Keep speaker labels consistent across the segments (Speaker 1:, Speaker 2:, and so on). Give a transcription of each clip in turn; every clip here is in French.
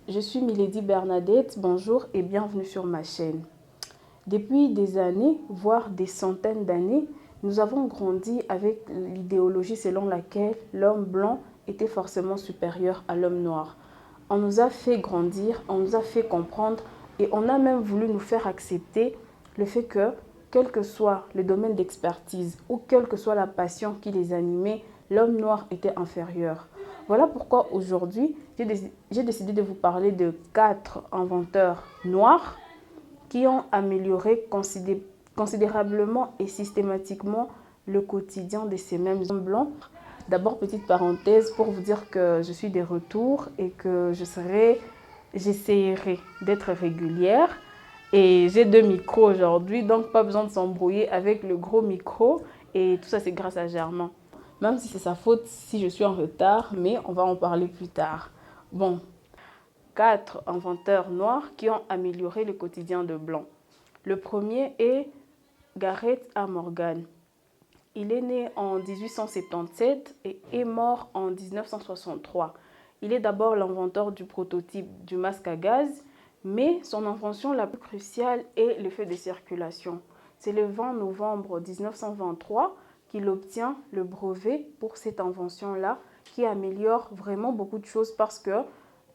Speaker 1: je suis Milady Bernadette, bonjour et bienvenue sur ma chaîne. Depuis des années, voire des centaines d'années, nous avons grandi avec l'idéologie selon laquelle l'homme blanc était forcément supérieur à l'homme noir. On nous a fait grandir, on nous a fait comprendre et on a même voulu nous faire accepter le fait que, quel que soit le domaine d'expertise ou quelle que soit la passion qui les animait, l'homme noir était inférieur. Voilà pourquoi aujourd'hui, j'ai décidé de vous parler de 4 inventeurs noirs qui ont amélioré considérablement et systématiquement le quotidien de ces mêmes hommes blancs. D'abord, petite parenthèse pour vous dire que je suis de retour et que j'essaierai d'être régulière. Et j'ai 2 micros aujourd'hui, donc pas besoin de s'embrouiller avec le gros micro. Et tout ça, c'est grâce à Germain. Même si c'est sa faute si je suis en retard, mais on va en parler plus tard. Bon, 4 inventeurs noirs qui ont amélioré le quotidien de blancs. Le premier est Garrett A. Morgan. Il est né en 1877 et est mort en 1963. Il est d'abord l'inventeur du prototype du masque à gaz, mais son invention la plus cruciale est le feu de circulation. C'est le 20 novembre 1923 qu'il obtient le brevet pour cette invention-là qui améliore vraiment beaucoup de choses parce que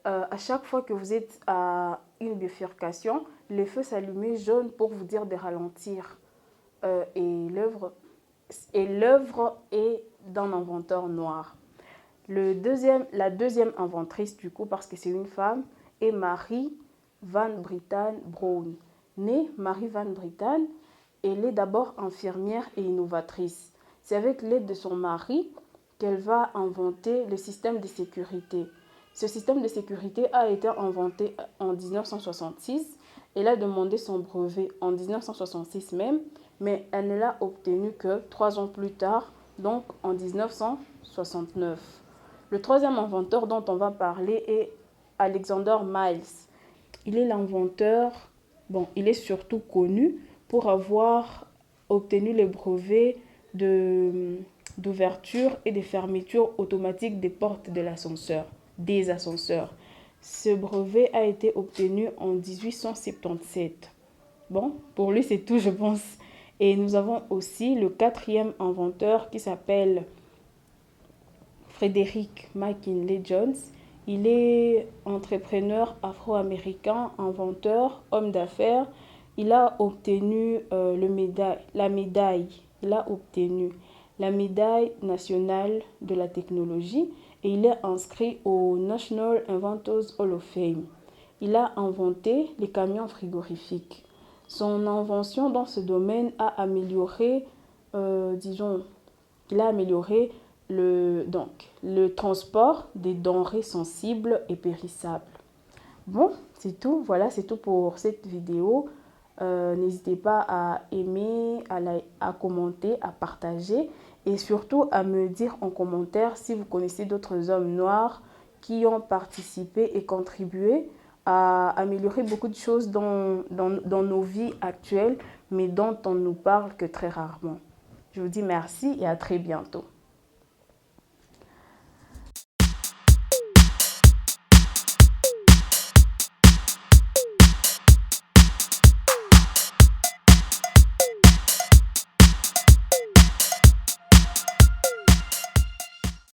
Speaker 1: à chaque fois que vous êtes à une bifurcation, le feu s'allumait jaune pour vous dire de ralentir. Et l'œuvre est d'un inventeur noir. La deuxième inventrice, du coup, parce que c'est une femme, est Marie Van Britten Brown. Née Marie Van Britten, elle est d'abord infirmière et innovatrice. C'est avec l'aide de son mari qu'elle va inventer le système de sécurité. Ce système de sécurité a été inventé en 1966. Elle a demandé son brevet en 1966 même, mais elle ne l'a obtenu que 3 ans plus tard, donc en 1969. Le troisième inventeur dont on va parler est Alexander Miles. Il est l'inventeur, il est surtout connu pour avoir obtenu le brevet d'ouverture et de fermeture automatique des portes de l'ascenseur, des ascenseurs. Ce brevet a été obtenu en 1877. Bon, pour lui c'est tout je pense. Et nous avons aussi le quatrième inventeur qui s'appelle Frederick McKinley Jones. Il est entrepreneur afro-américain, inventeur, homme d'affaires. Il a obtenu la médaille nationale de la technologie et il est inscrit au National Inventors Hall of Fame. Il a inventé les camions frigorifiques. Son invention dans ce domaine a amélioré, le transport des denrées sensibles et périssables. Bon, c'est tout. Voilà, c'est tout pour cette vidéo. N'hésitez pas à aimer, à commenter, à partager et surtout à me dire en commentaire si vous connaissez d'autres hommes noirs qui ont participé et contribué à améliorer beaucoup de choses dans nos vies actuelles, mais dont on ne nous parle que très rarement. Je vous dis merci et à très bientôt.